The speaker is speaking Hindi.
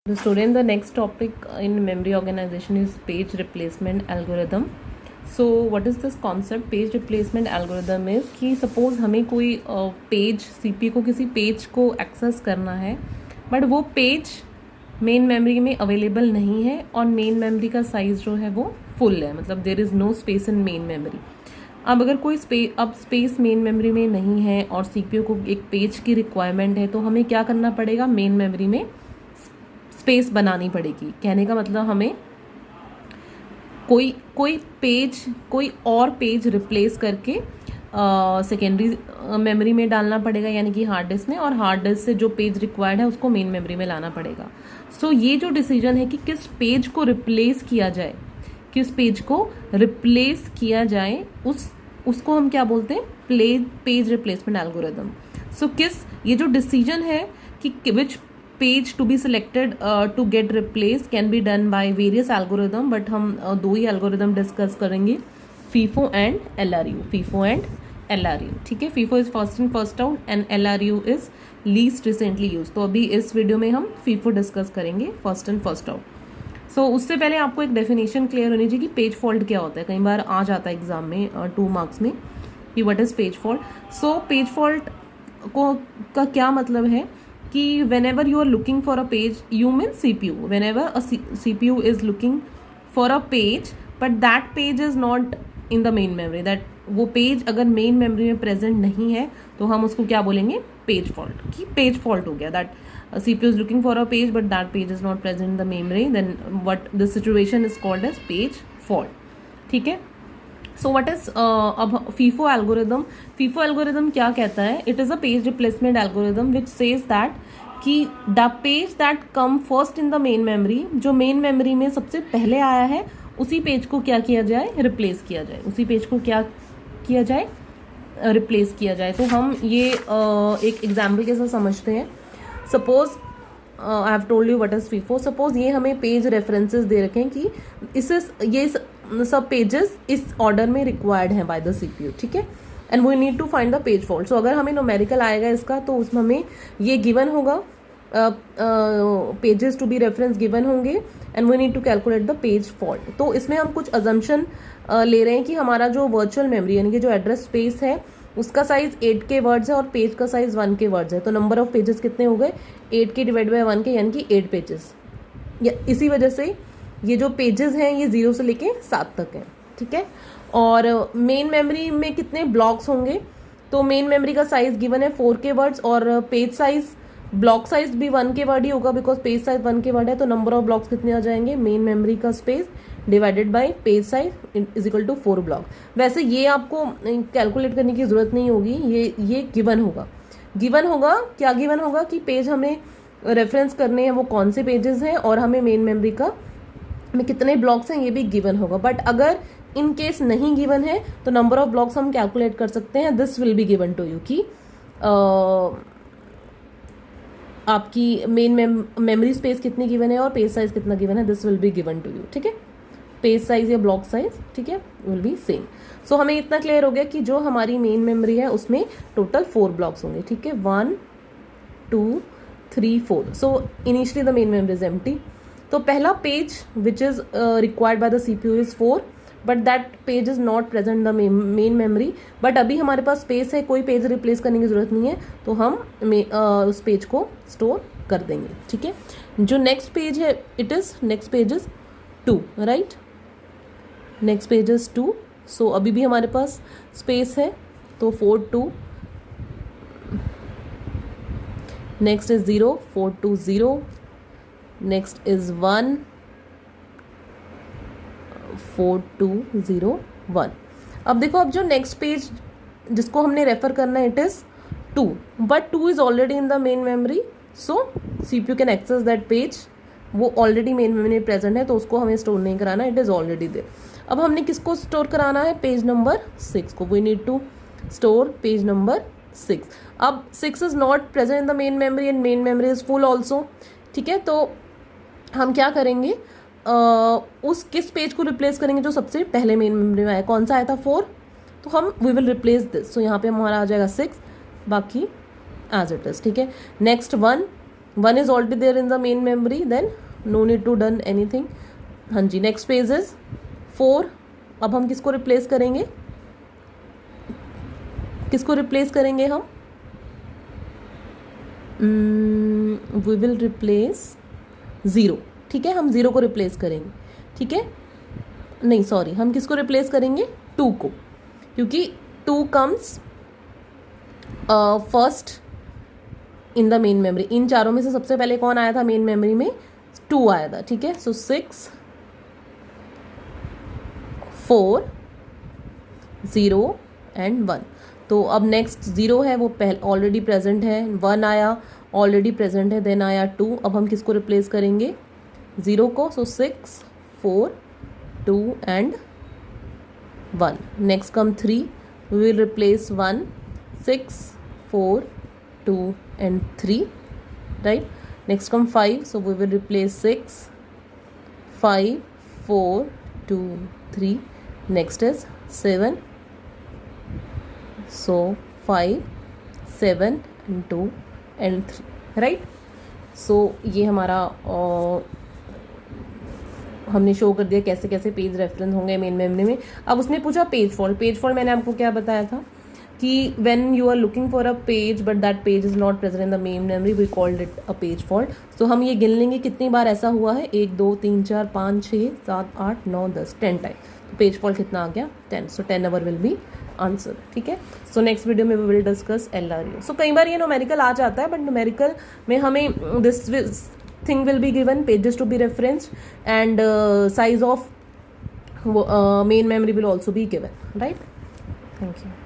The student, the next topic in memory organization is page replacement algorithm. So what is this concept? Page replacement algorithm is कि suppose हमें कोई पेज CPU को किसी पेज को एक्सेस करना है बट वो पेज मेन मेमोरी में अवेलेबल नहीं है और मेन मेमोरी का साइज जो है वो फुल है, मतलब there is no space in main memory. अब अगर कोई स्पेस मेन मेमोरी में नहीं है और CPU को एक पेज की रिक्वायरमेंट है तो हमें क्या करना पड़ेगा? मेन मेमोरी में स्पेस बनानी पड़ेगी. कहने का मतलब हमें कोई और पेज रिप्लेस करके सेकेंडरी मेमोरी में डालना पड़ेगा, यानी कि हार्ड डिस्क में, और हार्ड डिस्क से जो पेज रिक्वायर्ड है उसको मेन मेमोरी में लाना पड़ेगा. सो ये जो डिसीजन है कि किस पेज को रिप्लेस किया जाए, उसको हम क्या बोलते हैं? Page replacement algorithm. सो ये जो डिसीजन है कि which page to be selected to get replace can be done by various algorithm, but हम दो ही एल्गोरिदम डिस्कस करेंगे, FIFO एंड LRU. ठीक है, FIFO is first in first out and LRU is least recently use. तो अभी इस वीडियो में हम FIFO डिस्कस करेंगे, first in first out. So उससे पहले आपको एक डेफिनेशन क्लियर होनी चाहिए कि पेज फॉल्ट क्या होता है. कई बार आ जाता है एग्जाम में 2 मार्क्स में कि what is page fault. So page fault का क्या मतलब है कि whenever you are looking for a page, you mean CPU, whenever a CPU is looking for a page but that page is not in the main memory, that वो पेज अगर मेन मेमोरी में प्रेजेंट नहीं है तो हम उसको क्या बोलेंगे? Page fault. कि पेज फॉल्ट हो गया, that CPU is looking for a page but that page is not present in the memory, then what the situation is called as page fault. ठीक है. सो व्हाट इज अब FIFO एल्गोरिदम क्या कहता है? It is a page replacement algorithm which says that कि the page that come first in the main memory, जो मेन मेमोरी में सबसे पहले आया है उसी पेज को क्या किया जाए? रिप्लेस किया जाए. उसी पेज को क्या किया जाए? रिप्लेस किया जाए. तो हम ये एक एग्जाम्पल के साथ समझते हैं. Suppose I have told you what is FIFO. Suppose ये हमें पेज रेफरेंसेस दे रखे हैं कि ये सब पेजेस इस ऑर्डर में रिक्वायर्ड हैं बाय द CPU. ठीक है, and we need to find the page fault. So अगर हमें न्यूमेरिकल आएगा इसका तो उसमें हमें ये गिवन होगा, pages to be reference given होंगे and we need to calculate the page fault. तो इसमें हम कुछ अजम्पशन ले रहे हैं कि हमारा जो वर्चुअल मेमोरी यानी कि जो एड्रेस स्पेस है उसका साइज 8K वर्ड्स है और पेज का साइज 1K वर्ड्स है. तो नंबर ऑफ पेजेस कितने हो गए? 8K डिवाइड बाय 1K यानी कि 8 पेजेस. इसी वजह से ये जो पेजेस हैं ये 0 से लेके 7 तक हैं. ठीक है, और मेन मेमोरी में कितने ब्लॉक्स होंगे? तो मेन मेमोरी का साइज गिवन है 4K वर्ड्स और पेज साइज, ब्लॉक साइज भी 1K वर्ड ही होगा because page size 1K word है. तो नंबर ऑफ ब्लॉक्स कितने आ जाएंगे? मेन मेमोरी का space divided by page size is equal to 4 block. वैसे ये आपको कैलकुलेट करने की जरूरत नहीं होगी, ये गिवन होगा. क्या गिवन होगा कि पेज हमें रेफरेंस करने हैं वो कौन से पेजेस हैं और हमें मेन मेमोरी का में कितने ब्लॉक्स हैं ये भी गिवन होगा. बट अगर इन केस नहीं गिवन है तो नंबर ऑफ ब्लॉक्स हम कैलकुलेट कर सकते हैं. This will be given to you कि आपकी मेन मेमोरी स्पेस कितनी गिवन है और पेज साइज कितना गिवन है. This will be given to you. ठीक है, पेज साइज या ब्लॉक साइज, ठीक है, विल बी सेम. सो हमें इतना क्लियर हो गया कि जो हमारी मेन मेमोरी है उसमें टोटल 4 ब्लॉक्स होंगे. ठीक है, 1 2 3 4. So initially the main memory is empty. तो पहला page which is required by the CPU is 4 but that page is not present in the main memory. But अभी हमारे पास स्पेस है, कोई पेज रिप्लेस करने की जरूरत नहीं है तो हम उस पेज को स्टोर कर देंगे. ठीक है, जो नेक्स्ट पेज है next page is 2, right. Next page is 2. सो अभी भी हमारे पास स्पेस है तो 4 2. Next is 0 4 2 0. Next is 1 4 2 0 1. अब देखो, अब जो नेक्स्ट पेज जिसको हमने रेफर करना है it is 2 but 2 is already in the main memory. So CPU can access that page. वो ऑलरेडी मेन मेमोरी में प्रेजेंट है तो उसको हमें स्टोर नहीं कराना, इट इज ऑलरेडी देयर. अब हमने किसको स्टोर कराना है? पेज नंबर 6 को. We need to store page number 6. अब 6 is not present in the main memory and main memory is full also. ठीक है, तो हम क्या करेंगे? उस किस पेज को रिप्लेस करेंगे जो सबसे पहले मेन मेमोरी में आया? कौन सा आया था? 4. तो हम वी विल रिप्लेस दिस. सो यहाँ पे हमारा आ जाएगा 6, बाकी एज इट इज. ठीक है, next 1 1 is already there in the main memory, then no need to done anything. हाँ जी, नेक्स्ट पेज इज 4. अब हम किसको रिप्लेस करेंगे, किसको रिप्लेस करेंगे हम, वी विल रिप्लेस 0. ठीक है, हम 0 को रिप्लेस करेंगे. ठीक है, नहीं सॉरी, हम किसको रिप्लेस करेंगे, 2 को, क्योंकि 2 comes first in the main memory. इन चारों में से सबसे पहले कौन आया था मेन मेमोरी में, 2 आया था. ठीक है, सो 6 4 0 एंड 1. तो अब नेक्स्ट 0 है वो पहले ऑलरेडी प्रेजेंट है, 1 आया ऑलरेडी प्रेजेंट है, देन आया 2. अब हम किसको रिप्लेस करेंगे, 0 को. So 6 4 2 and 1. Next come 3, we will replace 1 6 4 2 and 3, right? Next come 5, so we will replace 6 5 4 2 3. Next is 7, so 5 7 and 2 and 3, right? So ये हमारा हमने शो कर दिया कैसे कैसे पेज रेफरेंस होंगे मेन मेमोरी में. अब उसने पूछा पेज फॉल्ट. पेज फॉल्ट मैंने आपको क्या बताया था कि when you are looking for a page but that page is not present in the main memory, we called it a page fault. So हम ये गिन लेंगे कितनी बार ऐसा हुआ है, 1 2 3 4 5 6 7 8 9 10 10 टाइम. तो पेज फॉल्ट कितना आ गया, 10. सो 10 आवर विल बी आंसर. ठीक है, सो नेक्स्ट वीडियो में वी विल डिस्कस LRU. सो कई बार ये न्यूमेरिकल आ जाता है, बट न्यूमेरिकल में हमें this thing will be given, pages to be referenced and size of main memory will also be given, right. Thank you.